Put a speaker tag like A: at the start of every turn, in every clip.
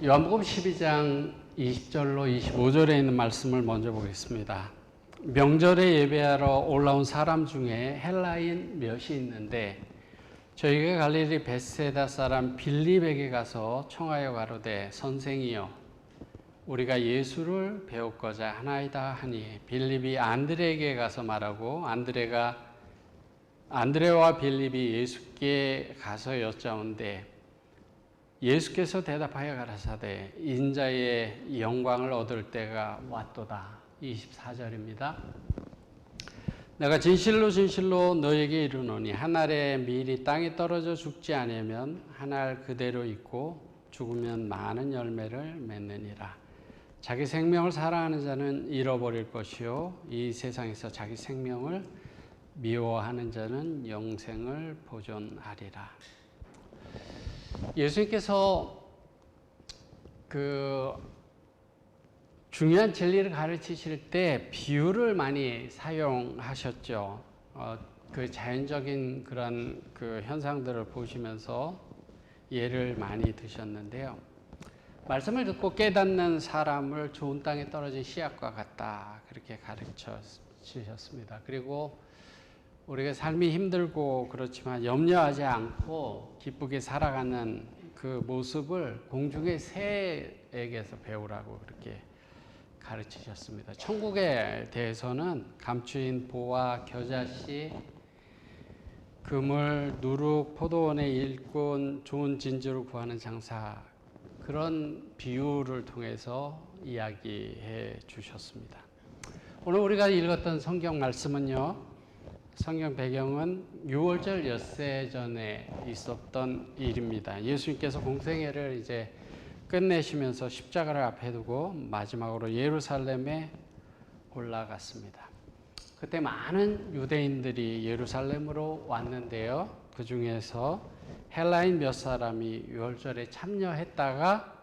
A: 요한복음 12장 20절로 25절에 있는 말씀을 먼저 보겠습니다. 명절에 예배하러 올라온 사람 중에 헬라인 몇이 있는데 저희가 갈릴리 벳세다 사람 빌립에게 가서 청하여 가로되 선생이여 우리가 예수를 배우고자 하나이다 하니 빌립이 안드레에게 가서 말하고 안드레와 빌립이 예수께 가서 여짜온대 예수께서 대답하여 가라사대 인자의 영광을 얻을 때가 왔도다. 24절입니다. 내가 진실로 진실로 너에게 이르노니 한 알의 밀이 땅에 떨어져 죽지 않으면 한 알 그대로 있고 죽으면 많은 열매를 맺느니라. 자기 생명을 사랑하는 자는 잃어버릴 것이요 이 세상에서 자기 생명을 미워하는 자는 영생을 보존하리라. 예수님께서 중요한 진리를 가르치실 때 비유를 많이 사용하셨죠. 그 자연적인 그런 현상들을 보시면서 예를 많이 드셨는데요. 말씀을 듣고 깨닫는 사람을 좋은 땅에 떨어진 씨앗과 같다 그렇게 가르쳐 주셨습니다. 그리고 우리가 삶이 힘들고 그렇지만 염려하지 않고 기쁘게 살아가는 그 모습을 공중의 새에게서 배우라고 그렇게 가르치셨습니다. 천국에 대해서는 감추인 보화, 겨자씨, 그물, 누룩, 포도원의 일꾼, 좋은 진주를 구하는 장사 그런 비유를 통해서 이야기해 주셨습니다. 오늘 우리가 읽었던 성경 말씀은요. 성경 배경은 6월절 엿새 전에 있었던 일입니다. 예수님께서 공생애를 이제 끝내시면서 십자가를 앞에 두고 마지막으로 예루살렘에 올라갔습니다. 그때 많은 유대인들이 예루살렘으로 왔는데요. 그 중에서 헬라인 몇 사람이 6월절에 참여했다가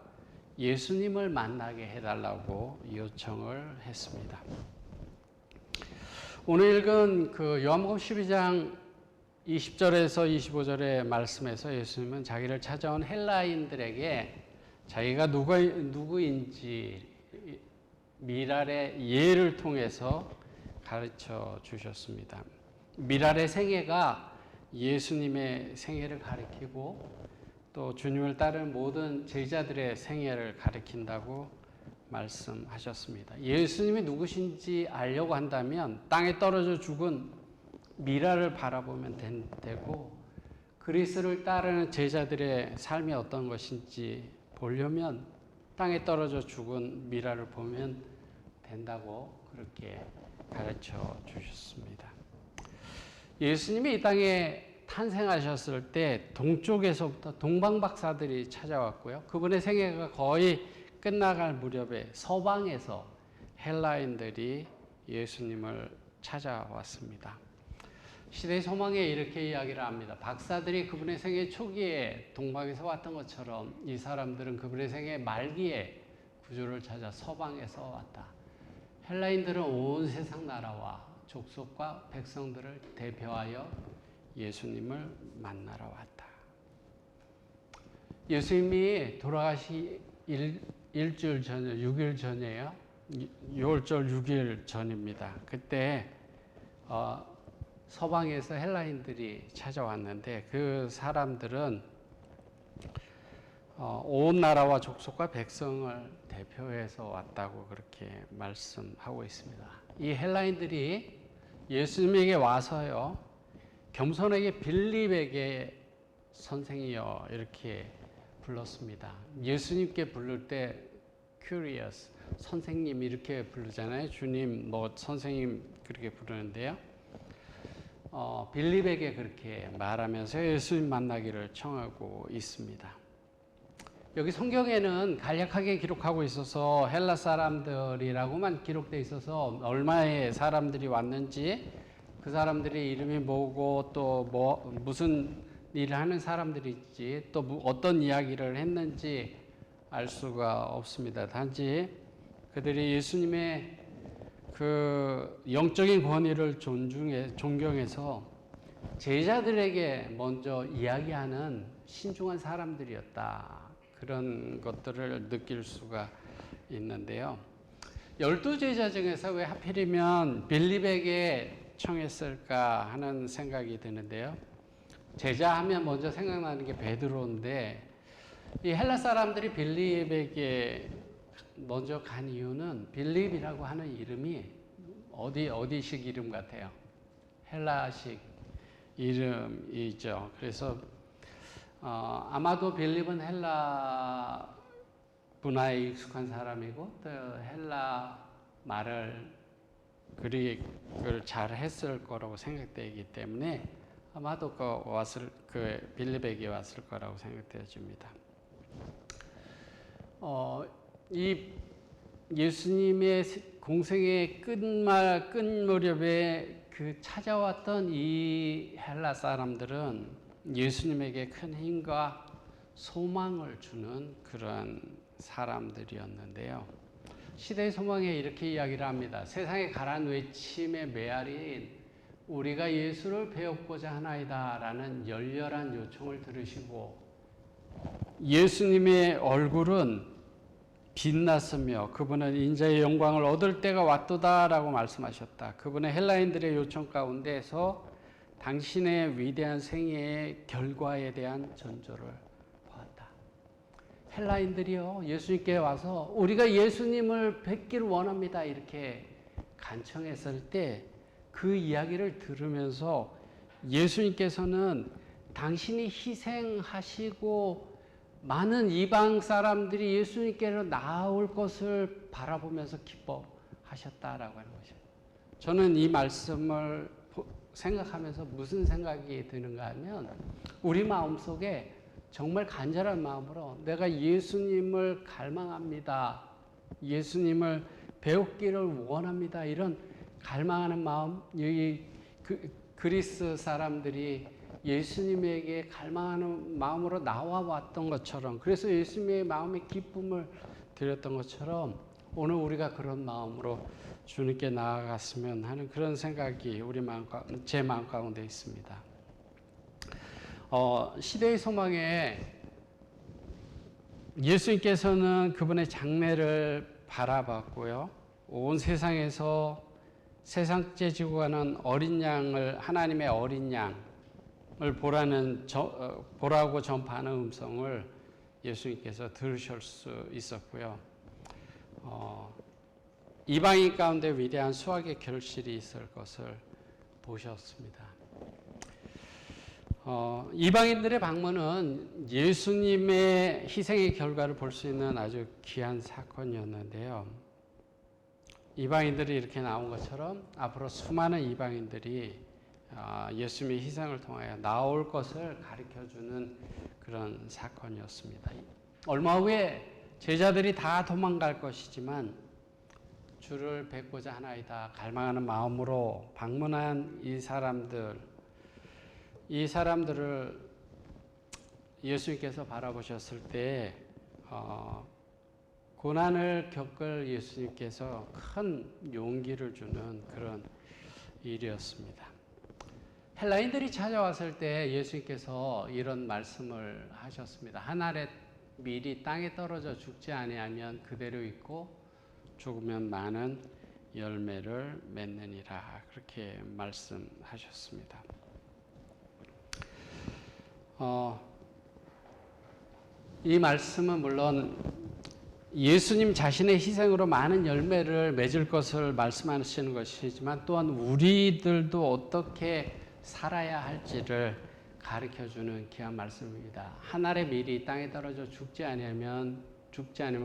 A: 예수님을 만나게 해달라고 요청을 했습니다. 오늘 읽은 요한복음 12장 20절에서 25절의 말씀에서 예수님은 자기를 찾아온 헬라인들에게 자기가 누구인지 미랄의 예를 통해서 가르쳐 주셨습니다. 미랄의 생애가 예수님의 생애를 가리키고 또 주님을 따르는 모든 제자들의 생애를 가리킨다고 말씀하셨습니다. 예수님이 누구신지 알려고 한다면 땅에 떨어져 죽은 미라를 바라보면 되고 그리스도를 따르는 제자들의 삶이 어떤 것인지 보려면 땅에 떨어져 죽은 미라를 보면 된다고 그렇게 가르쳐 주셨습니다. 예수님이 이 땅에 탄생하셨을 때 동쪽에서부터 동방박사들이 찾아왔고요. 그분의 생애가 거의 끝나갈 무렵에 서방에서 헬라인들이 예수님을 찾아왔습니다. 시대의 소망에 이렇게 이야기를 합니다. 박사들이 그분의 생애 초기에 동방에서 왔던 것처럼 이 사람들은 그분의 생애 말기에 구주를 찾아 서방에서 왔다. 헬라인들은 온 세상 나라와 족속과 백성들을 대표하여 예수님을 만나러 왔다. 예수님이 돌아가시 일주일 전에 6일 전이에요. 6월절 6일 전입니다. 그때 서방에서 헬라인들이 찾아왔는데 그 사람들은 온 나라와 족속과 백성을 대표해서 왔다고 그렇게 말씀하고 있습니다. 이 헬라인들이 예수님에게 와서요. 겸손하게 빌립에게 선생이여 이렇게 불렀습니다. 예수님께 부를 때 curious, 선생님 이렇게 부르잖아요. 주님, 선생님 그렇게 부르는데요. 빌립에게 그렇게 말하면서 예수님 만나기를 청하고 있습니다. 여기 성경에는 간략하게 기록하고 있어서 헬라 사람들이라고만 기록되어 있어서 얼마의 사람들이 왔는지 그 사람들의 이름이 뭐고 또 무슨 일을 하는 사람들이지 또 어떤 이야기를 했는지 알 수가 없습니다. 단지 그들이 예수님의 그 영적인 권위를 존경해서 제자들에게 먼저 이야기하는 신중한 사람들이었다. 그런 것들을 느낄 수가 있는데요. 12제자 중에서 왜 하필이면 빌립에게 청했을까 하는 생각이 드는데요. 제자 하면 먼저 생각나는 게 베드로인데, 이 헬라 사람들이 빌립에게 먼저 간 이유는 빌립이라고 하는 이름이 어디식 이름 같아요? 헬라식 이름이죠. 그래서 아마도 빌립은 헬라 문화에 익숙한 사람이고 또 헬라 말을 그릭을 잘 했을 거라고 생각되기 때문에 아마도 빌립에게 왔을 거라고 생각되어집니다. 이 예수님의 공생의 끝 무렵에 찾아왔던 이 헬라 사람들은 예수님에게 큰 힘과 소망을 주는 그런 사람들이었는데요. 시대의 소망에 이렇게 이야기를 합니다. 세상에 가란 외침의 메아리인 우리가 예수를 배우고자 하나이다 라는 열렬한 요청을 들으시고 예수님의 얼굴은 빛났으며 그분은 인자의 영광을 얻을 때가 왔도다 라고 말씀하셨다. 그분의 헬라인들의 요청 가운데서 당신의 위대한 생애의 결과에 대한 전조를 보았다. 헬라인들이요, 예수님께 와서 우리가 예수님을 뵙기를 원합니다 이렇게 간청했을 때 그 이야기를 들으면서 예수님께서는 당신이 희생하시고 많은 이방 사람들이 예수님께로 나올 것을 바라보면서 기뻐하셨다라고 하는 것이에요. 저는 이 말씀을 생각하면서 무슨 생각이 드는가 하면 우리 마음속에 정말 간절한 마음으로 내가 예수님을 갈망합니다. 예수님을 배우기를 원합니다. 이런 갈망하는 마음, 여기 그리스 사람들이 예수님에게 갈망하는 마음으로 나와왔던 것처럼, 그래서 예수님의 마음의 기쁨을 드렸던 것처럼 오늘 우리가 그런 마음으로 주님께 나아갔으면 하는 그런 생각이 제 마음 가운데 있습니다. 시대의 소망에 예수님께서는 그분의 장래를 바라봤고요. 온 세상에서 세상째 지고 가는 어린 양을, 하나님의 어린 양을 보라고 전파하는 음성을 예수님께서 들으실 수 있었고요. 이방인 가운데 위대한 수학의 결실이 있을 것을 보셨습니다. 이방인들의 방문은 예수님의 희생의 결과를 볼 수 있는 아주 귀한 사건이었는데요. 이방인들이 이렇게 나온 것처럼 앞으로 수많은 이방인들이 예수님의 희생을 통하여 나올 것을 가르쳐주는 그런 사건이었습니다. 얼마 후에 제자들이 다 도망갈 것이지만 주를 뵙고자 하나이다 갈망하는 마음으로 방문한 이 사람들을 예수님께서 바라보셨을 때 고난을 겪을 예수님께서 큰 용기를 주는 그런 일이었습니다. 헬라인들이 찾아왔을 때 예수님께서 이런 말씀을 하셨습니다. 한 알의 밀이 땅에 떨어져 죽지 아니하면 그대로 있고 죽으면 많은 열매를 맺느니라 그렇게 말씀하셨습니다. 이 말씀은 물론 예수님 자신의 희생으로 많은 열매를 맺을 것을 말씀하시는 것이지만 또한 우리들도 어떻게 살아야 할지를 가르쳐주는 귀한 말씀입니다. 한 알의 밀이 땅에 떨어져 죽지 않으면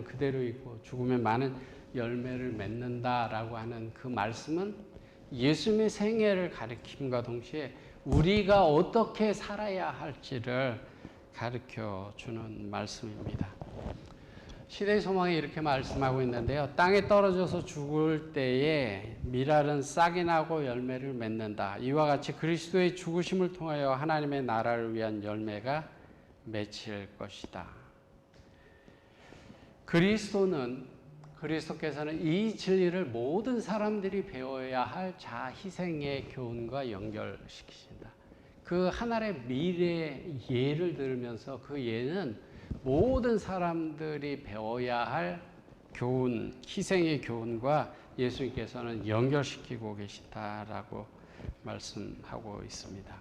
A: 그대로 있고 죽으면 많은 열매를 맺는다라고 하는 그 말씀은 예수님의 생애를 가르침과 동시에 우리가 어떻게 살아야 할지를 가르쳐주는 말씀입니다. 시대의 소망이 이렇게 말씀하고 있는데요. 땅에 떨어져서 죽을 때에 밀알은 싹이 나고 열매를 맺는다. 이와 같이 그리스도의 죽으심을 통하여 하나님의 나라를 위한 열매가 맺힐 것이다. 그리스도께서는 이 진리를 모든 사람들이 배워야 할 자희생의 교훈과 연결시키신다. 그 하나의 미래 예를 들으면서 그 예는 모든 사람들이 배워야 할 교훈, 희생의 교훈과 예수님께서는 연결시키고 계시다라고 말씀하고 있습니다.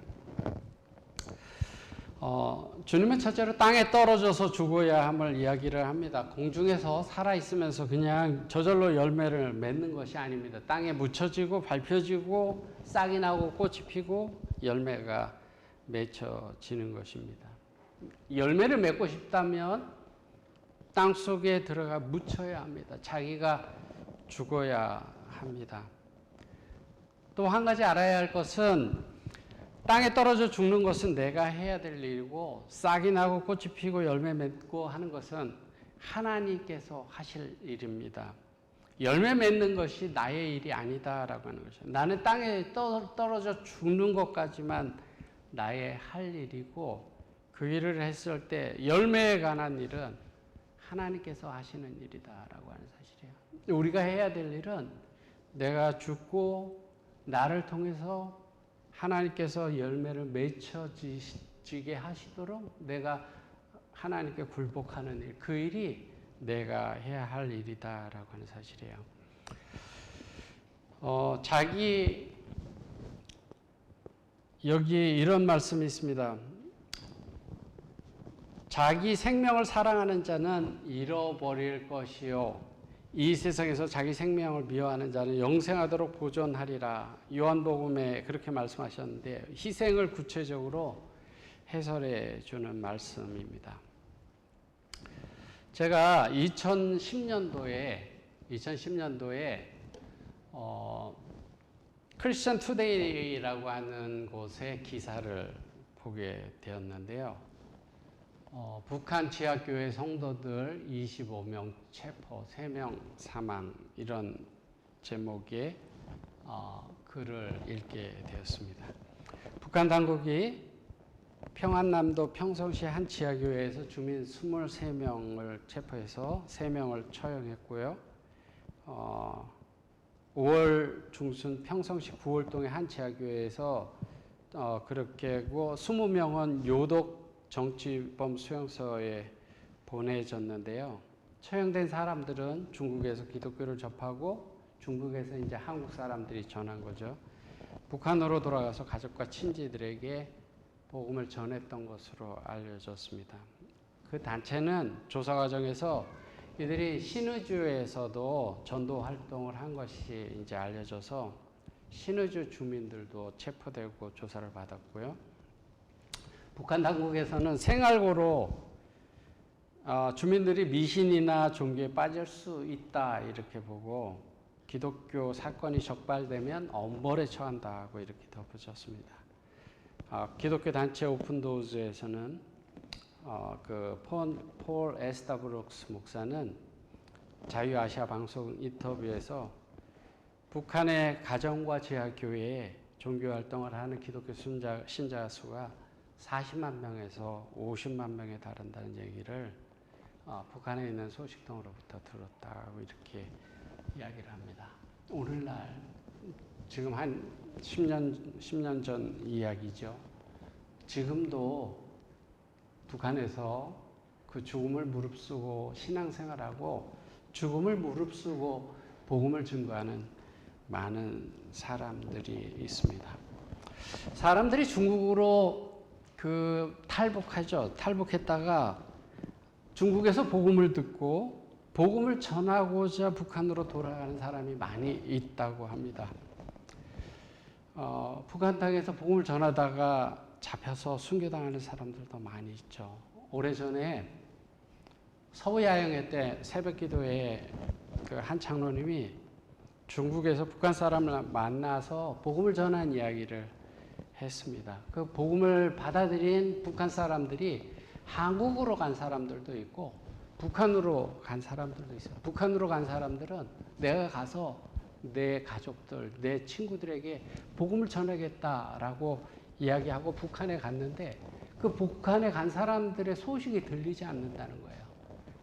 A: 주님은 첫째로 땅에 떨어져서 죽어야 함을 이야기를 합니다. 공중에서 살아있으면서 그냥 저절로 열매를 맺는 것이 아닙니다. 땅에 묻혀지고 밟혀지고 싹이 나고 꽃이 피고 열매가 맺혀지는 것입니다. 열매를 맺고 싶다면 땅 속에 들어가 묻혀야 합니다. 자기가 죽어야 합니다. 또 한 가지 알아야 할 것은 땅에 떨어져 죽는 것은 내가 해야 될 일이고 싹이 나고 꽃이 피고 열매 맺고 하는 것은 하나님께서 하실 일입니다. 열매 맺는 것이 나의 일이 아니다라고 하는 것이죠. 나는 땅에 떨어져 죽는 것까지만 나의 할 일이고 그 일을 했을 때 열매에 관한 일은 하나님께서 하시는 일이다라고 하는 사실이에요. 우리가 해야 될 일은 내가 죽고 나를 통해서 하나님께서 열매를 맺혀지게 하시도록 내가 하나님께 굴복하는 일, 그 일이 내가 해야 할 일이다라고 하는 사실이에요. 여기 이런 말씀이 있습니다. 자기 생명을 사랑하는 자는 잃어버릴 것이요 이 세상에서 자기 생명을 미워하는 자는 영생하도록 보존하리라. 요한복음에 그렇게 말씀하셨는데 희생을 구체적으로 해설해 주는 말씀입니다. 제가 2010년도에 크리스천 투데이라고 하는 곳에 기사를 보게 되었는데요. 북한 지하교회 성도들 25명 체포, 3명 사망 이런 제목의 글을 읽게 되었습니다. 북한 당국이 평안남도 평성시 한 지하교회에서 주민 23명을 체포해서 3명을 처형했고요. 5월 중순 평성시 구월동의 한 지하교회에서 그렇게 하고 20명은 요독 정치범 수용소에 보내졌는데요. 처형된 사람들은 중국에서 기독교를 접하고 중국에서 이제 한국 사람들이 전한 거죠. 북한으로 돌아가서 가족과 친지들에게 복음을 전했던 것으로 알려졌습니다. 그 단체는 조사 과정에서 이들이 신의주에서도 전도 활동을 한 것이 이제 알려져서 신의주 주민들도 체포되고 조사를 받았고요. 북한 당국에서는 생활고로 주민들이 미신이나 종교에 빠질 수 있다 이렇게 보고 기독교 사건이 적발되면 엄벌에 처한다고 이렇게 덧붙였습니다. 기독교 단체 오픈도어즈에서는 폴 에스타브룩스 목사는 자유아시아 방송 인터뷰에서 북한의 가정과 지하교회에 종교활동을 하는 기독교 신자 수가 40만 명에서 50만 명에 달한다는 얘기를 북한에 있는 소식통으로부터 들었다고 이렇게 이야기를 합니다. 오늘날 지금 한 10년 전 이야기죠. 지금도 북한에서 그 죽음을 무릅쓰고 신앙생활하고 죽음을 무릅쓰고 복음을 증거하는 많은 사람들이 있습니다. 사람들이 중국으로 탈북하죠. 탈북했다가 중국에서 복음을 듣고 복음을 전하고자 북한으로 돌아가는 사람이 많이 있다고 합니다. 북한 땅에서 복음을 전하다가 잡혀서 순교당하는 사람들도 많이 있죠. 오래전에 서우야영회 때 새벽기도에 그 한 장로님이 중국에서 북한 사람을 만나서 복음을 전한 이야기를 했습니다. 그 복음을 받아들인 북한 사람들이 한국으로 간 사람들도 있고 북한으로 간 사람들도 있어요. 북한으로 간 사람들은 내가 가서 내 가족들, 내 친구들에게 복음을 전하겠다라고 이야기하고 북한에 갔는데 그 북한에 간 사람들의 소식이 들리지 않는다는 거예요.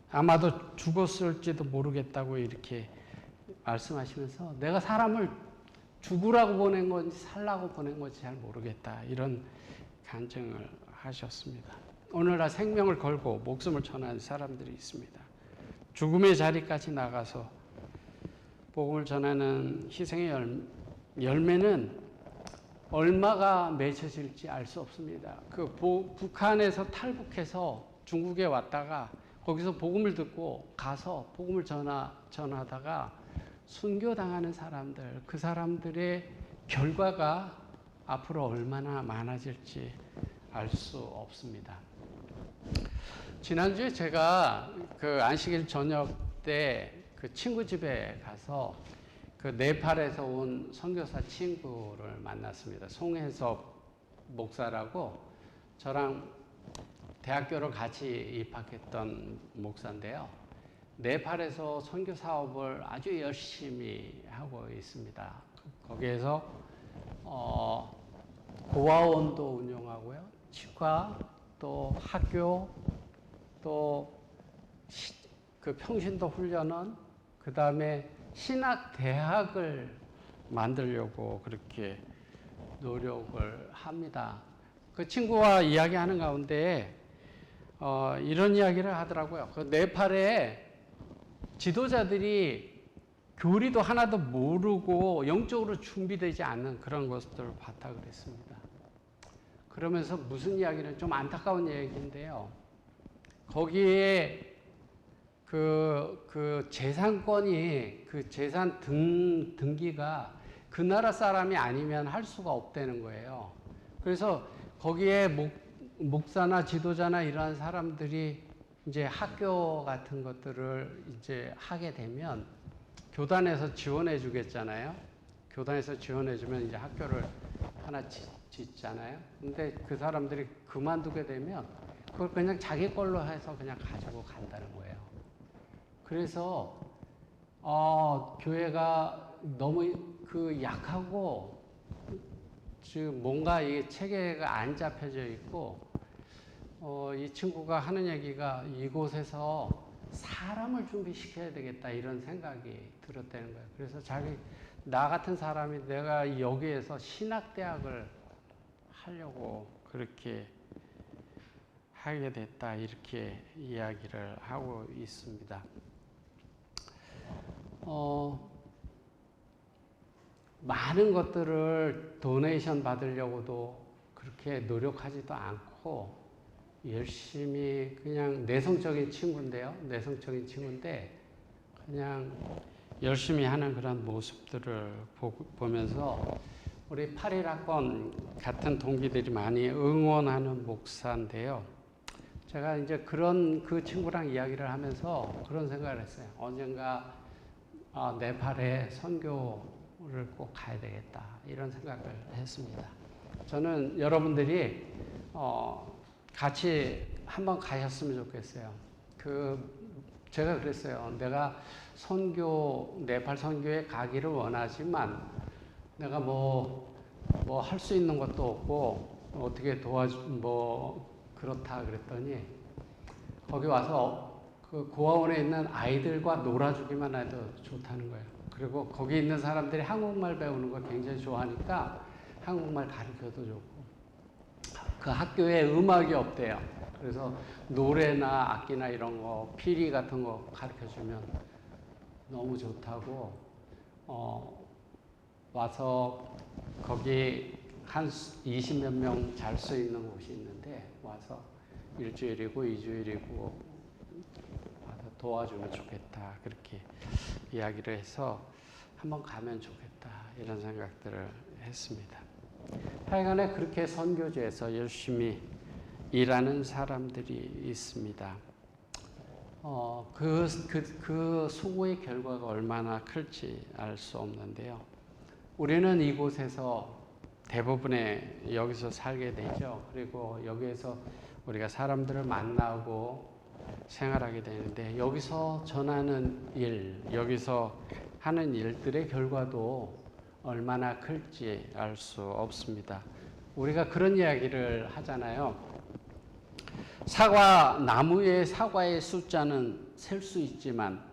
A: 아마도 죽었을지도 모르겠다고 이렇게 말씀하시면서 내가 사람을 죽으라고 보낸 건지 살라고 보낸 건지 잘 모르겠다 이런 간증을 하셨습니다. 오늘날 생명을 걸고 목숨을 전하는 사람들이 있습니다. 죽음의 자리까지 나가서 복음을 전하는 희생의 열매는 얼마가 맺혀질지 알 수 없습니다. 북한에서 탈북해서 중국에 왔다가 거기서 복음을 듣고 가서 복음을 전하다가 순교당하는 사람들, 그 사람들의 결과가 앞으로 얼마나 많아질지 알 수 없습니다. 지난주에 제가 그 안식일 저녁 때 그 친구 집에 가서 그 네팔에서 온 선교사 친구를 만났습니다. 송혜섭 목사라고 저랑 대학교를 같이 입학했던 목사인데요. 네팔에서 선교 사업을 아주 열심히 하고 있습니다. 거기에서 고아원도 운영하고요, 치과, 또 학교, 또 그 평신도 훈련원, 그 다음에 신학 대학을 만들려고 그렇게 노력을 합니다. 그 친구와 이야기하는 가운데 이런 이야기를 하더라고요. 그 네팔에 지도자들이 교리도 하나도 모르고 영적으로 준비되지 않는 그런 것들을 봤다 그랬습니다. 그러면서 무슨 이야기는 좀 안타까운 얘기인데요. 거기에 그 재산권이, 그 재산 등기가 그 나라 사람이 아니면 할 수가 없다는 거예요. 그래서 거기에 목사나 지도자나 이러한 사람들이 이제 학교 같은 것들을 이제 하게 되면 교단에서 지원해 주겠잖아요. 교단에서 지원해 주면 이제 학교를 하나 짓잖아요. 근데 그 사람들이 그만두게 되면 그걸 그냥 자기 걸로 해서 그냥 가지고 간다는 거예요. 그래서 교회가 너무 그 약하고 지금 뭔가 이 체계가 안 잡혀져 있고 이 친구가 하는 얘기가 이곳에서 사람을 준비시켜야 되겠다 이런 생각이 들었다는 거예요. 그래서 나 같은 사람이 내가 여기에서 신학대학을 하려고 그렇게 하게 됐다 이렇게 이야기를 하고 있습니다. 많은 것들을 도네이션 받으려고도 그렇게 노력하지도 않고 열심히 그냥 내성적인 친구인데요. 내성적인 친구인데 그냥 열심히 하는 그런 모습들을 보면서 우리 81학번 같은 동기들이 많이 응원하는 목사인데요. 제가 이제 그 친구랑 이야기를 하면서 그런 생각을 했어요. 언젠가 네팔에 선교를 꼭 가야 되겠다 이런 생각을 했습니다. 저는 여러분들이 같이 한번 가셨으면 좋겠어요. 제가 그랬어요. 내가 네팔 선교에 가기를 원하지만 내가 뭐 할 수 있는 것도 없고 어떻게 그렇다 그랬더니 거기 와서 그 고아원에 있는 아이들과 놀아주기만 해도 좋다는 거예요. 그리고 거기 있는 사람들이 한국말 배우는 걸 굉장히 좋아하니까 한국말 가르쳐도 좋고, 그 학교에 음악이 없대요. 그래서 노래나 악기나 이런 거, 피리 같은 거 가르쳐주면 너무 좋다고, 와서 거기 한 20몇 명 잘 수 있는 곳이 있는데 와서 일주일이고 2주일이고 와서 도와주면 좋겠다 그렇게 이야기를 해서 한번 가면 좋겠다 이런 생각들을 했습니다. 하여간에 그렇게 선교지에서 열심히 일하는 사람들이 있습니다. 그 수고의 결과가 얼마나 클지 알 수 없는데요. 우리는 이곳에서 여기서 살게 되죠. 그리고 여기에서 우리가 사람들을 만나고 생활하게 되는데 여기서 전하는 여기서 하는 일들의 결과도 얼마나 클지 알 수 없습니다. 우리가 그런 이야기를 하잖아요. 나무의 사과의 숫자는 셀 수 있지만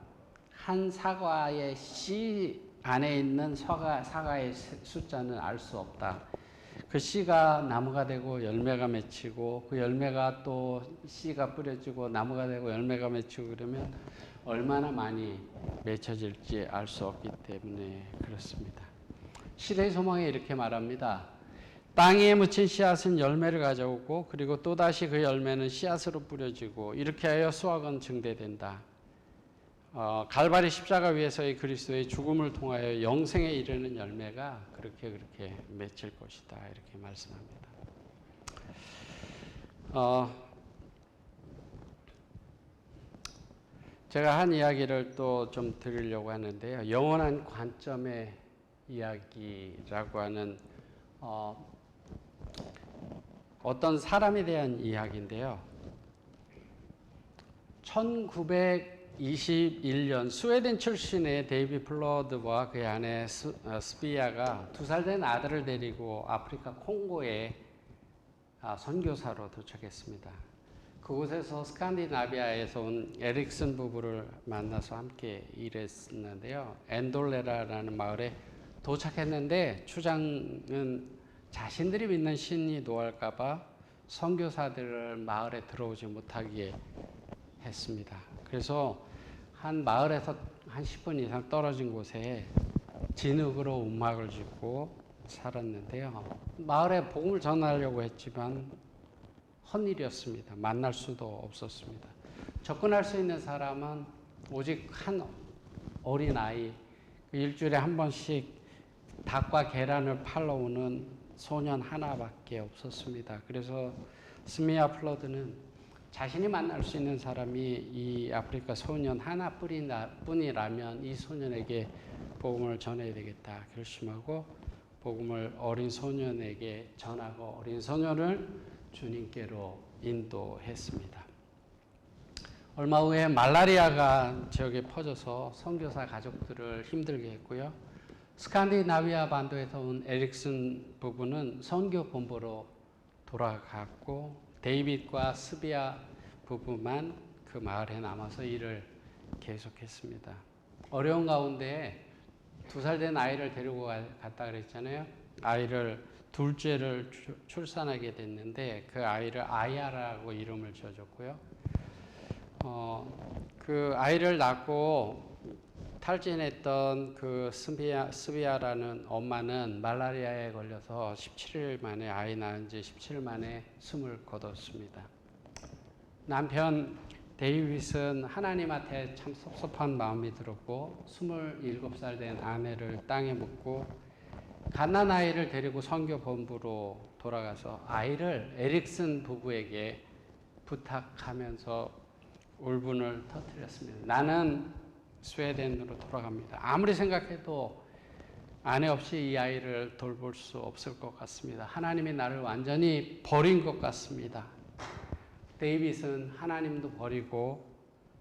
A: 한 사과의 씨 안에 있는 사과의 숫자는 알 수 없다. 그 씨가 나무가 되고 열매가 맺히고 그 열매가 또 씨가 뿌려지고 나무가 되고 열매가 맺히고 그러면 얼마나 많이 맺혀질지 알 수 없기 때문에 그렇습니다. 시대의 소망이 이렇게 말합니다. 땅 위에 묻힌 씨앗은 열매를 가져오고 그리고 또다시 그 열매는 씨앗으로 뿌려지고 이렇게 하여 수확은 증대된다. 갈바리 십자가 위에서의 그리스도의 죽음을 통하여 영생에 이르는 열매가 그렇게 맺힐 것이다. 이렇게 말씀합니다. 제가 한 이야기를 또 좀 드리려고 하는데요. 영원한 관점의 이야기라고 하는 어떤 사람에 대한 이야기인데요. 1921년 스웨덴 출신의 데이비 플러드와 그의 아내 스비야가 2살 된 아들을 데리고 아프리카 콩고에 선교사로 도착했습니다. 그곳에서 스칸디나비아에서 온 에릭슨 부부를 만나서 함께 일했는데요. 엔돌레라라는 마을에 도착했는데 추장은 자신들이 믿는 신이 노할까봐 선교사들을 마을에 들어오지 못하게 했습니다. 그래서 한 마을에서 한 10분 이상 떨어진 곳에 진흙으로 움막을 짓고 살았는데요. 마을에 복음을 전하려고 했지만 헛일이었습니다. 만날 수도 없었습니다. 접근할 수 있는 사람은 오직 한 어린아이, 일주일에 한 번씩 닭과 계란을 팔러 오는 소년 하나밖에 없었습니다. 그래서 스미야 플러드는 자신이 만날 수 있는 사람이 이 아프리카 소년 하나뿐이라면 이 소년에게 복음을 전해야 되겠다 결심하고 복음을 어린 소년에게 전하고 어린 소년을 주님께로 인도했습니다. 얼마 후에 말라리아가 지역에 퍼져서 선교사 가족들을 힘들게 했고요. 스칸디나비아 반도에서 온 에릭슨 부부는 선교 본부로 돌아갔고 데이빗과 스비아 부부만 그 마을에 남아서 일을 계속했습니다. 어려운 가운데 2살 된 아이를 데리고 갔다 그랬잖아요. 아이를 둘째를 출산하게 됐는데 그 아이를 아야라고 이름을 지어줬고요. 그 아이를 낳고 탈진했던 그 스비아라는 엄마는 말라리아에 걸려서 17일 만에 아이 낳은 지 17일 만에 숨을 거뒀습니다. 남편 데이빗은 하나님한테 참 섭섭한 마음이 들었고 27살 된 아내를 땅에 묻고 갓난아이를 데리고 선교본부로 돌아가서 아이를 에릭슨 부부에게 부탁하면서 울분을 터뜨렸습니다. 나는 스웨덴으로 돌아갑니다. 아무리 생각해도 아내 없이 이 아이를 돌볼 수 없을 것 같습니다. 하나님이 나를 완전히 버린 것 같습니다. 데이빗은 하나님도 버리고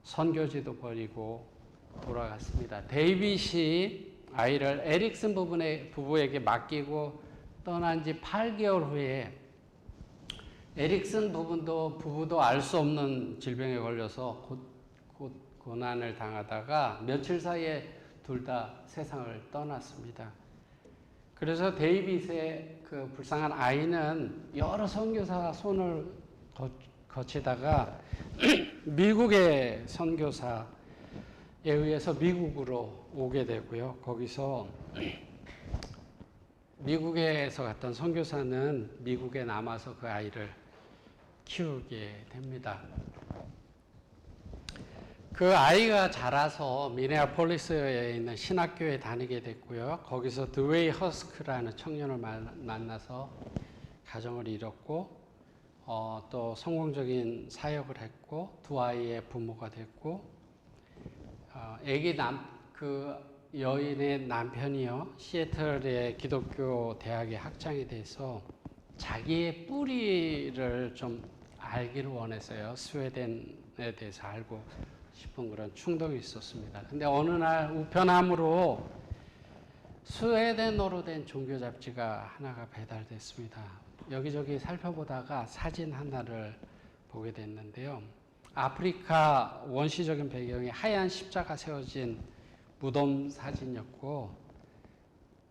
A: 선교지도 버리고 돌아갔습니다. 데이빗이 아이를 에릭슨 부부에게 맡기고 떠난 지 8개월 후에 에릭슨 부부도 알 수 없는 질병에 걸려서 고난을 당하다가 며칠 사이에 둘 다 세상을 떠났습니다. 그래서 데이빗의 그 불쌍한 아이는 여러 선교사 손을 거치다가 미국의 선교사에 의해서 미국으로 오게 되고요. 거기서 미국에서 갔던 선교사는 미국에 남아서 그 아이를 키우게 됩니다. 그 아이가 자라서 미네아폴리스에 있는 신학교에 다니게 됐고요. 거기서 드웨이 허스크라는 청년을 만나서 가정을 이뤘고 또 성공적인 사역을 했고 두 아이의 부모가 됐고 그 여인의 남편이요 시애틀의 기독교 대학의 학장이 돼서 자기의 뿌리를 좀 알기를 원했어요. 스웨덴에 대해서 알고 싶은 그런 충동이 있었습니다. 근데 어느 날 우편함으로 스웨덴어로 된 종교 잡지가 하나가 배달됐습니다. 여기저기 살펴보다가 사진 하나를 보게 됐는데요. 아프리카 원시적인 배경에 하얀 십자가 세워진 무덤 사진이었고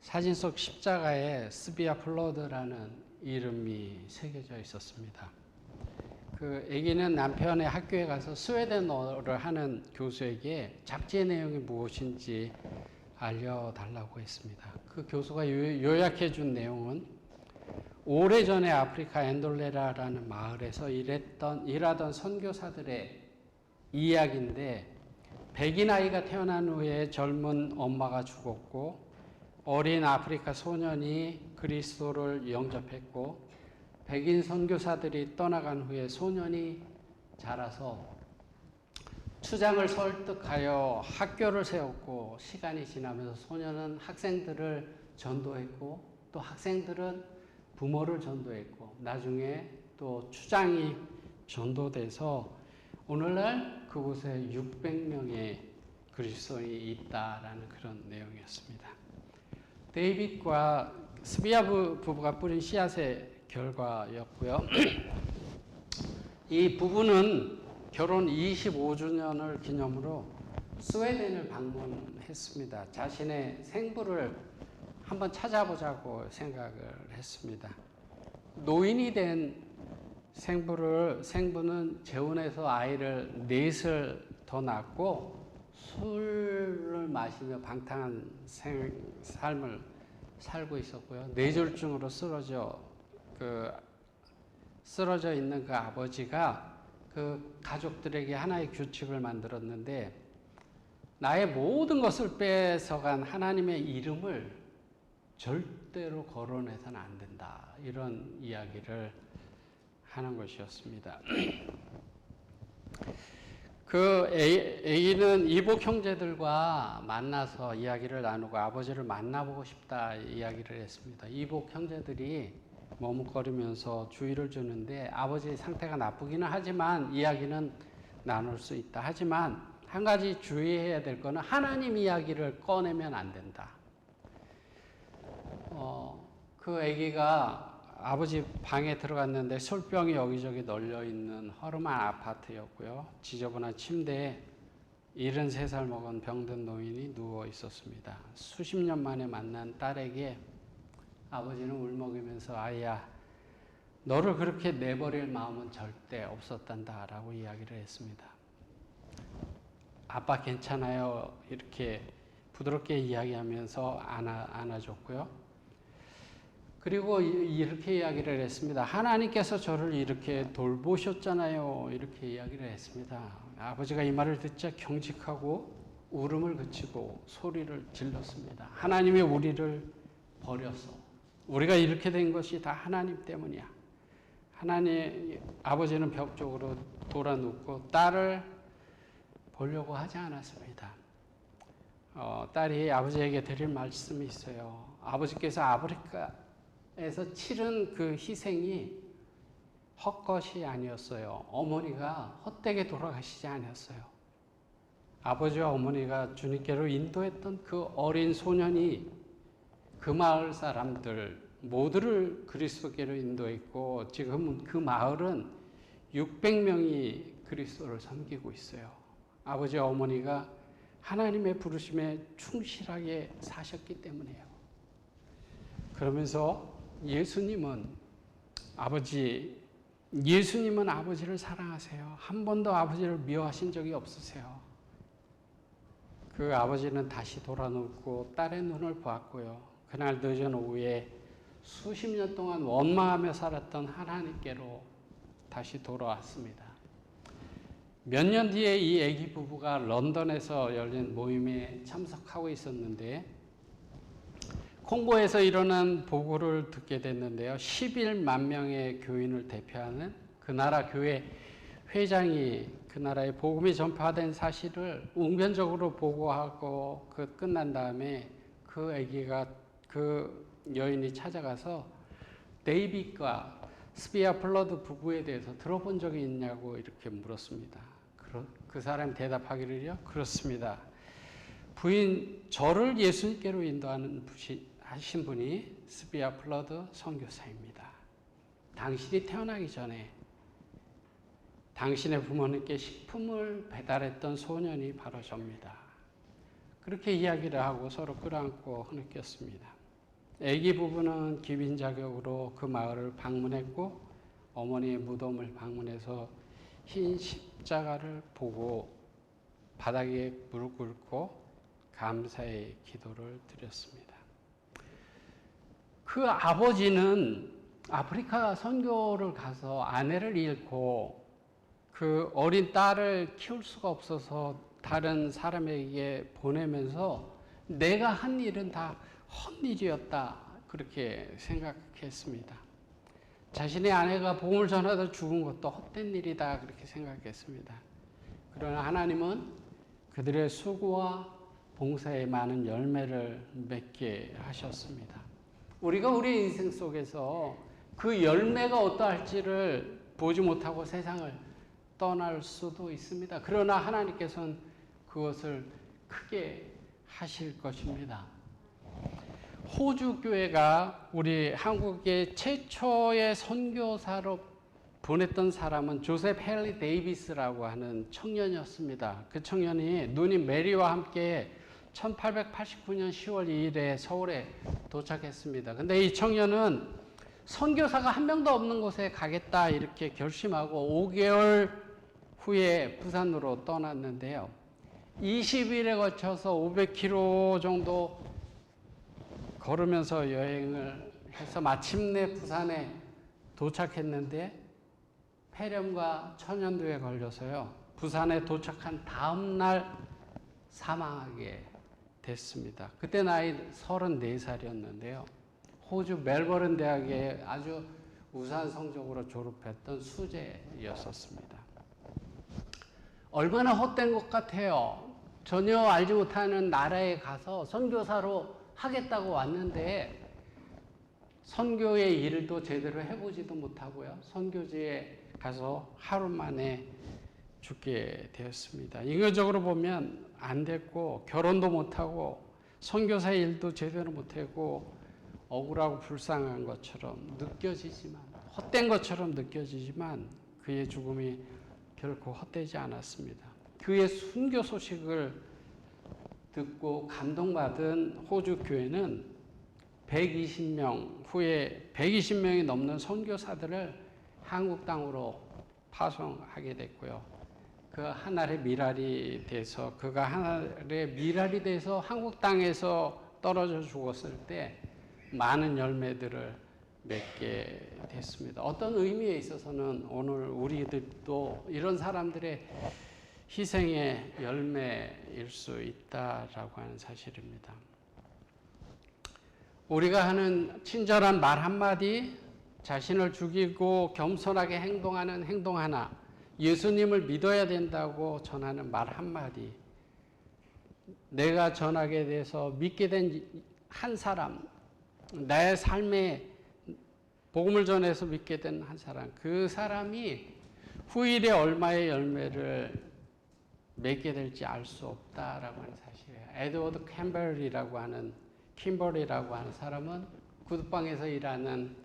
A: 사진 속 십자가에 스비아 플러드라는 이름이 새겨져 있었습니다. 그 아기는 남편의 학교에 가서 스웨덴어를 하는 교수에게 잡지의 내용이 무엇인지 알려달라고 했습니다. 그 교수가 요약해 준 내용은 오래전에 아프리카 엔돌레라라는 마을에서 일하던 선교사들의 이야기인데, 백인 아이가 태어난 후에 젊은 엄마가 죽었고 어린 아프리카 소년이 그리스도를 영접했고, 백인 선교사들이 떠나간 후에 소년이 자라서 추장을 설득하여 학교를 세웠고, 시간이 지나면서 소년은 학생들을 전도했고, 또 학생들은 부모를 전도했고, 나중에 또 추장이 전도돼서 오늘날 그곳에 600명의 그리스도인이 있다라는 그런 내용이었습니다. 데이빗과 스비아 부부가 뿌린 씨앗의 결과였고요. 이 부부는 결혼 25주년을 기념으로 스웨덴을 방문했습니다. 자신의 생부를 한번 찾아보자고 생각을 했습니다. 노인이 된 생부는 재혼해서 아이를 넷을 더 낳고 술을 마시며 방탕한 삶을 살고 있었고요. 뇌졸중으로 쓰러져 있는 그 아버지가 그 가족들에게 하나의 규칙을 만들었는데, 나의 모든 것을 뺏어간 하나님의 이름을 절대로 거론해서는 안 된다, 이런 이야기를 하는 것이었습니다. 그 A는 이복 형제들과 만나서 이야기를 나누고 아버지를 만나보고 싶다 이야기를 했습니다. 이복 형제들이 머뭇거리면서 주의를 주는데, 아버지의 상태가 나쁘기는 하지만 이야기는 나눌 수 있다. 하지만 한 가지 주의해야 될 거는 하나님 이야기를 꺼내면 안 된다. 그 아기가 아버지 방에 들어갔는데 술병이 여기저기 널려 있는 허름한 아파트였고요. 지저분한 침대에 73살 먹은 병든 노인이 누워 있었습니다. 수십 년 만에 만난 딸에게 아버지는 울먹이면서, 아이야, 너를 그렇게 내버릴 마음은 절대 없었단다 라고 이야기를 했습니다. 아빠 괜찮아요, 이렇게 부드럽게 이야기하면서 안아줬고요. 그리고 이렇게 이야기를 했습니다. 하나님께서 저를 이렇게 돌보셨잖아요, 이렇게 이야기를 했습니다. 아버지가 이 말을 듣자 경직하고 울음을 그치고 소리를 질렀습니다. 하나님이 우리를 버렸어. 우리가 이렇게 된 것이 다 하나님 때문이야. 아버지는 벽 쪽으로 돌아눕고 딸을 보려고 하지 않았습니다. 딸이 아버지에게 드릴 말씀이 있어요. 아버지께서 아프리카에서 치른 그 희생이 헛것이 아니었어요. 어머니가 헛되게 돌아가시지 않았어요. 아버지와 어머니가 주님께로 인도했던 그 어린 소년이 그 마을 사람들 모두를 그리스도께로 인도했고, 지금 그 마을은 600명이 그리스도를 섬기고 있어요. 아버지와 어머니가 하나님의 부르심에 충실하게 사셨기 때문이에요. 그러면서 예수님은 아버지를 사랑하세요. 한 번도 아버지를 미워하신 적이 없으세요. 그 아버지는 다시 돌아눕고 딸의 눈을 보았고요. 그날 늦은 오후에 수십 년 동안 원망하며 살았던 하나님께로 다시 돌아왔습니다. 몇 년 뒤에 이 아기 부부가 런던에서 열린 모임에 참석하고 있었는데, 콩고에서 일어난 보고를 듣게 됐는데요. 11만 명의 교인을 대표하는 그 나라 교회 회장이 그 나라에 복음이 전파된 사실을 웅변적으로 보고하고 끝난 다음에 그 아기가 그 여인이 찾아가서 데이빗과 스비아 플러드 부부에 대해서 들어본 적이 있냐고 이렇게 물었습니다. 그 사람이 대답하기를요, 그렇습니다. 부인, 저를 예수님께로 하신 분이 스비아 플러드 선교사입니다. 당신이 태어나기 전에 당신의 부모님께 식품을 배달했던 소년이 바로 접니다. 그렇게 이야기를 하고 서로 끌어안고 흐느꼈습니다. 아기 부부는 기빈 자격으로 그 마을을 방문했고 어머니의 무덤을 방문해서 흰 십자가를 보고 바닥에 무릎 꿇고 감사의 기도를 드렸습니다. 그 아버지는 아프리카 선교를 가서 아내를 잃고 그 어린 딸을 키울 수가 없어서 다른 사람에게 보내면서 내가 한 일은 다 헛일이었다 그렇게 생각했습니다. 자신의 아내가 복음을 전하다 죽은 것도 헛된 일이다 그렇게 생각했습니다. 그러나 하나님은 그들의 수고와 봉사에 많은 열매를 맺게 하셨습니다. 우리가 우리 인생 속에서 그 열매가 어떠할지를 보지 못하고 세상을 떠날 수도 있습니다. 그러나 하나님께서는 그것을 크게 하실 것입니다. 호주 교회가 우리 한국의 최초의 선교사로 보냈던 사람은 조셉 헨리 데이비스라고 하는 청년이었습니다. 그 청년이 누님 메리와 함께 1889년 10월 2일에 서울에 도착했습니다. 근데 이 청년은 선교사가 한 명도 없는 곳에 가겠다 이렇게 결심하고 5개월 후에 부산으로 떠났는데요. 20일에 거쳐서 500km 정도 걸으면서 여행을 해서 마침내 부산에 도착했는데 폐렴과 천연두에 걸려서요. 부산에 도착한 다음 날 사망하게 됐습니다. 그때 나이 34살이었는데요. 호주 멜버른 대학에 아주 우수한 성적으로 졸업했던 수재였었습니다. 얼마나 헛된 것 같아요. 전혀 알지 못하는 나라에 가서 선교사로 하겠다고 왔는데 선교의 일도 제대로 해보지도 못하고요. 선교지에 가서 하루 만에 죽게 되었습니다. 인간적으로 보면 안 됐고 결혼도 못하고 선교사 일도 제대로 못하고 억울하고 불쌍한 것처럼 느껴지지만 헛된 것처럼 느껴지지만 그의 죽음이 결코 헛되지 않았습니다. 그의 순교 소식을 듣고 감동받은 호주 교회는 120명 후에 120명이 넘는 선교사들을 한국 땅으로 파송하게 됐고요. 그 하늘의 미랄이 돼서 그가 하늘의 미랄이 돼서 한국 땅에서 떨어져 죽었을 때 많은 열매들을 맺게 됐습니다. 어떤 의미에 있어서는 오늘 우리들도 이런 사람들의 희생의 열매일 수 있다라고 하는 사실입니다. 우리가 하는 친절한 말 한마디, 자신을 죽이고 겸손하게 행동하는 행동 하나, 예수님을 믿어야 된다고 전하는 말 한마디, 내가 전하게 돼서 믿게 된 한 사람, 나의 삶에 복음을 전해서 믿게 된 한 사람, 그 사람이 후일에 얼마의 열매를 맺게 될지 알 수 없다라고 하는 사실이에요. 에드워드 킴벌이라고 하는 사람은 구두방에서 일하는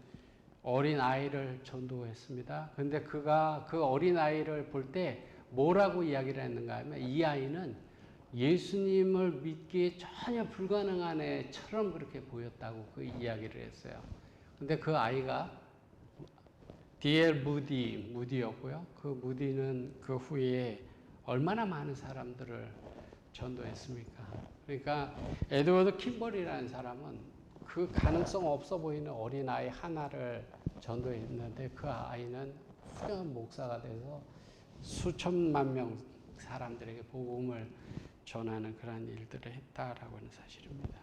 A: 어린 아이를 전도했습니다. 그런데 그가 그 어린 아이를 볼 때 뭐라고 이야기를 했는가 하면 이 아이는 예수님을 믿기에 전혀 불가능한 애처럼 그렇게 보였다고 그 이야기를 했어요. 근데 그 아이가 D.L. 무디였고요. 그 무디는 그 후에 얼마나 많은 사람들을 전도했습니까? 그러니까 에드워드 킴벌이라는 사람은 그 가능성 없어 보이는 어린아이 하나를 전도했는데 그 아이는 훌륭한 목사가 돼서 수천만 명 사람들에게 복음을 전하는 그런 일들을 했다라고 하는 사실입니다.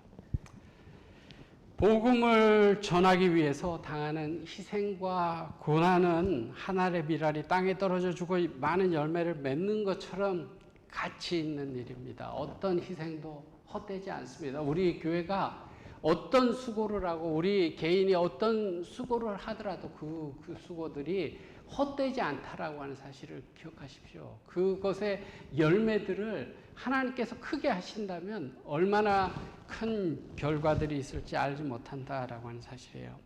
A: 복음을 전하기 위해서 당하는 희생과 고난은 하늘의 미랄이 땅에 떨어져 죽어 많은 열매를 맺는 것처럼 가치 있는 일입니다. 어떤 희생도 헛되지 않습니다. 우리 교회가 어떤 수고를 하고 우리 개인이 어떤 수고를 하더라도 그 수고들이 헛되지 않다라고 하는 사실을 기억하십시오. 그것의 열매들을 하나님께서 크게 하신다면 얼마나 큰 결과들이 있을지 알지 못한다라고 하는 사실이에요.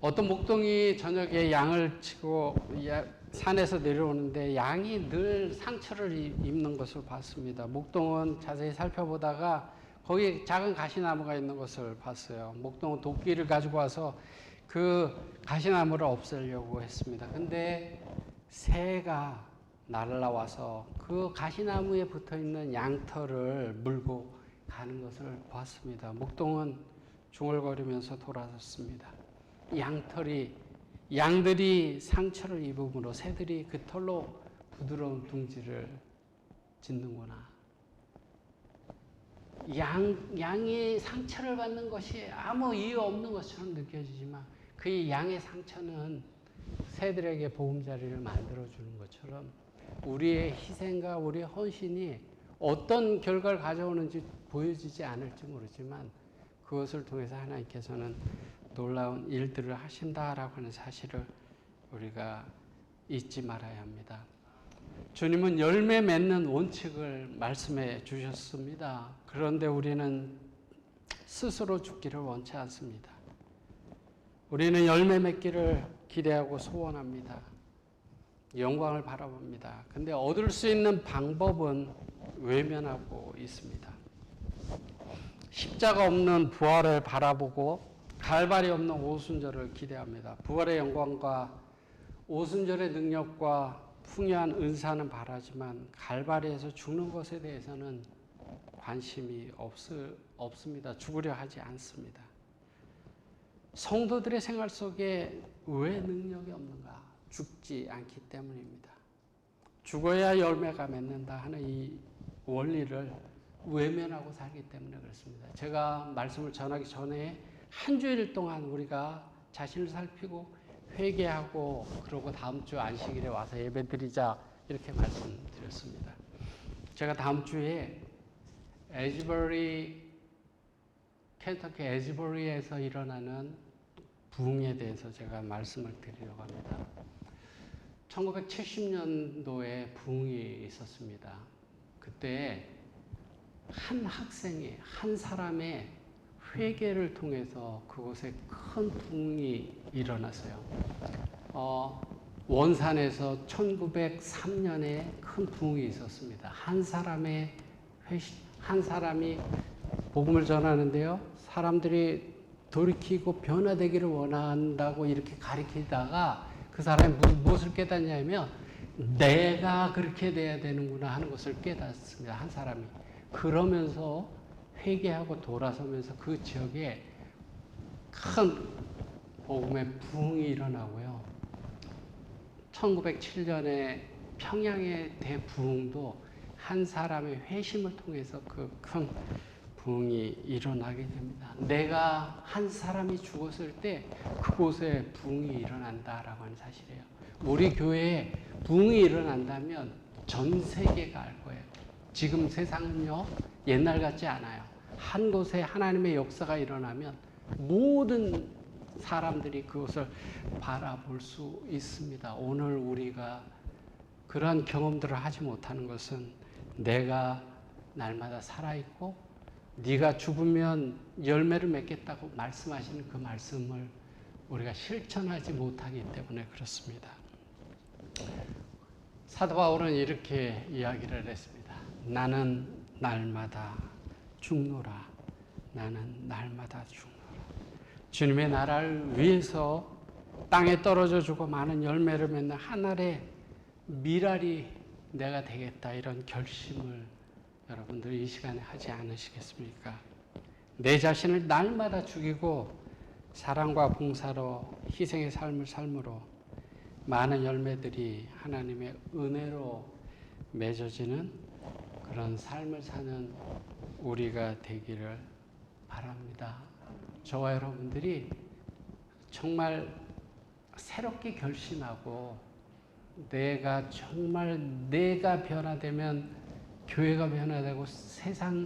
A: 어떤 목동이 저녁에 양을 치고 산에서 내려오는데 양이 늘 상처를 입는 것을 봤습니다. 목동은 자세히 살펴보다가 거기 작은 가시나무가 있는 것을 봤어요. 목동은 도끼를 가지고 와서 그 가시나무를 없애려고 했습니다. 근데 새가 날라와서 그 가시나무에 붙어 있는 양털을 물고 가는 것을 봤습니다. 목동은 중얼거리면서 돌아섰습니다. 양들이 상처를 입음으로 새들이 그 털로 부드러운 둥지를 짓는구나. 양이 상처를 받는 것이 아무 이유 없는 것처럼 느껴지지만 그 양의 상처는 새들에게 보금자리를 만들어주는 것처럼 우리의 희생과 우리의 헌신이 어떤 결과를 가져오는지 보여지지 않을지 모르지만 그것을 통해서 하나님께서는 놀라운 일들을 하신다라고 하는 사실을 우리가 잊지 말아야 합니다. 주님은 열매 맺는 원칙을 말씀해 주셨습니다. 그런데 우리는 스스로 죽기를 원치 않습니다. 우리는 열매 맺기를 기대하고 소원합니다. 영광을 바라봅니다. 근데 얻을 수 있는 방법은 외면하고 있습니다. 십자가 없는 부활을 바라보고 갈발이 없는 오순절을 기대합니다. 부활의 영광과 오순절의 능력과 풍요한 은사는 바라지만 갈발리에서 죽는 것에 대해서는 관심이 없습니다. 죽으려 하지 않습니다. 성도들의 생활 속에 왜 능력이 없는가? 죽지 않기 때문입니다. 죽어야 열매가 맺는다 하는 이 원리를 외면하고 살기 때문에 그렇습니다. 제가 말씀을 전하기 전에 한 주일 동안 우리가 자신을 살피고 회개하고 그러고 다음 주 안식일에 와서 예배드리자 이렇게 말씀드렸습니다. 제가 다음 주에 켄터키 에즈버리에서 일어나는 부흥에 대해서 제가 말씀을 드리려고 합니다. 1970년도에 부흥이 있었습니다. 그때 한 사람의 회개를 통해서 그곳에 큰 부흥이 일어났어요. 원산에서 1903년에 큰 부흥이 있었습니다. 한 사람이 복음을 전하는데요. 사람들이 돌이키고 변화되기를 원한다고 이렇게 가리키다가 그 사람이 무엇을 깨닫냐면 내가 그렇게 돼야 되는구나 하는 것을 깨닫습니다. 한 사람이. 그러면서 회개하고 돌아서면서 그 지역에 큰 복음의 부흥이 일어나고요. 1907년에 평양의 대부흥도 한 사람의 회심을 통해서 그 큰 부흥이 일어나게 됩니다. 내가 한 사람이 죽었을 때 그곳에 부흥이 일어난다라고 하는 사실이에요. 우리 교회에 부흥이 일어난다면 전 세계가 알 거예요. 지금 세상은요, 옛날 같지 않아요. 한 곳에 하나님의 역사가 일어나면 모든 사람들이 그것을 바라볼 수 있습니다. 오늘 우리가 그러한 경험들을 하지 못하는 것은 내가 날마다 살아있고 네가 죽으면 열매를 맺겠다고 말씀하시는 그 말씀을 우리가 실천하지 못하기 때문에 그렇습니다. 사도 바울은 이렇게 이야기를 했습니다. 나는 날마다 죽노라. 나는 날마다 죽노라. 주님의 나라를 위해서 땅에 떨어져 주고 많은 열매를 맺는 하늘의 미랄이 내가 되겠다 이런 결심을 여러분들 이 시간에 하지 않으시겠습니까? 내 자신을 날마다 죽이고 사랑과 봉사로 희생의 삶을 삶으로 많은 열매들이 하나님의 은혜로 맺어지는 그런 삶을 사는 우리가 되기를 바랍니다. 저와 여러분들이 정말 새롭게 결심하고 내가 변화되면 교회가 변화되고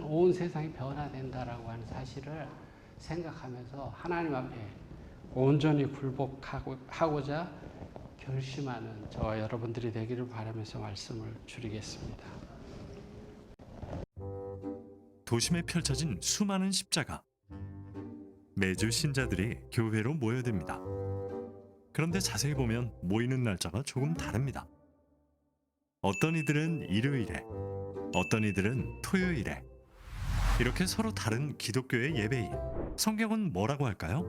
A: 온 세상이 변화된다라고 하는 사실을 생각하면서 하나님 앞에 온전히 굴복하고자 결심하는 저와 여러분들이 되기를 바라면서 말씀을 줄이겠습니다.
B: 도심에 펼쳐진 수많은 십자가. 매주 신자들이 교회로 모여듭니다. 그런데 자세히 보면 모이는 날짜가 조금 다릅니다. 어떤 이들은 일요일에, 어떤 이들은 토요일에, 이렇게 서로 다른 기독교의 예배인, 성경은 뭐라고 할까요?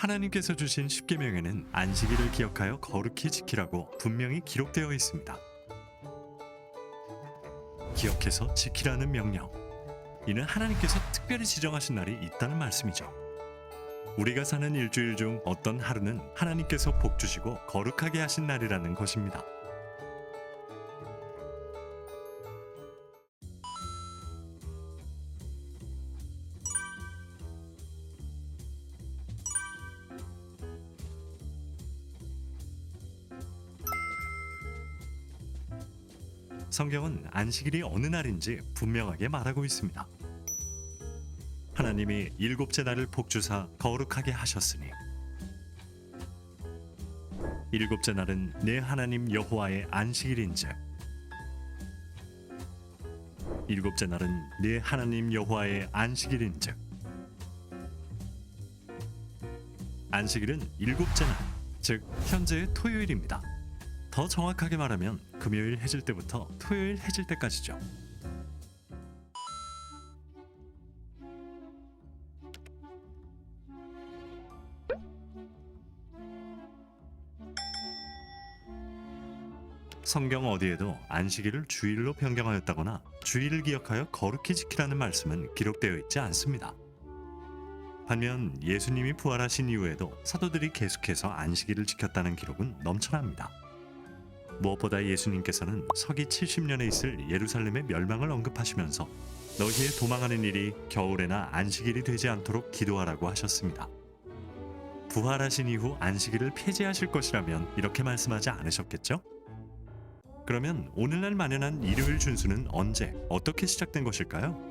B: 하나님께서 주신 십계명에는 안식일을 기억하여 거룩히 지키라고 분명히 기록되어 있습니다. 기억해서 지키라는 명령. 이는 하나님께서 특별히 지정하신 날이 있다는 말씀이죠. 우리가 사는 일주일 중 어떤 하루는 하나님께서 복 주시고 거룩하게 하신 날이라는 것입니다. 성경은 안식일이 어느 날인지 분명하게 말하고 있습니다. 하나님이 일곱째 날을 복주사 거룩하게 하셨으니 일곱째 날은 내 하나님 여호와의 안식일인즉 일곱째 날은 내 하나님 여호와의 안식일인즉 안식일은 일곱째 날, 즉 현재의 토요일입니다. 더 정확하게 말하면 금요일 해질 때부터 토요일 해질 때까지죠. 성경 어디에도 안식일을 주일로 변경하였다거나 주일을 기억하여 거룩히 지키라는 말씀은 기록되어 있지 않습니다. 반면 예수님이 부활하신 이후에도 사도들이 계속해서 안식일을 지켰다는 기록은 넘쳐납니다. 무엇보다 예수님께서는 서기 70년에 있을 예루살렘의 멸망을 언급하시면서 너희의 도망하는 일이 겨울에나 안식일이 되지 않도록 기도하라고 하셨습니다. 부활하신 이후 안식일을 폐지하실 것이라면 이렇게 말씀하지 않으셨겠죠? 그러면 오늘날 만연한 일요일 준수는 언제 어떻게 시작된 것일까요?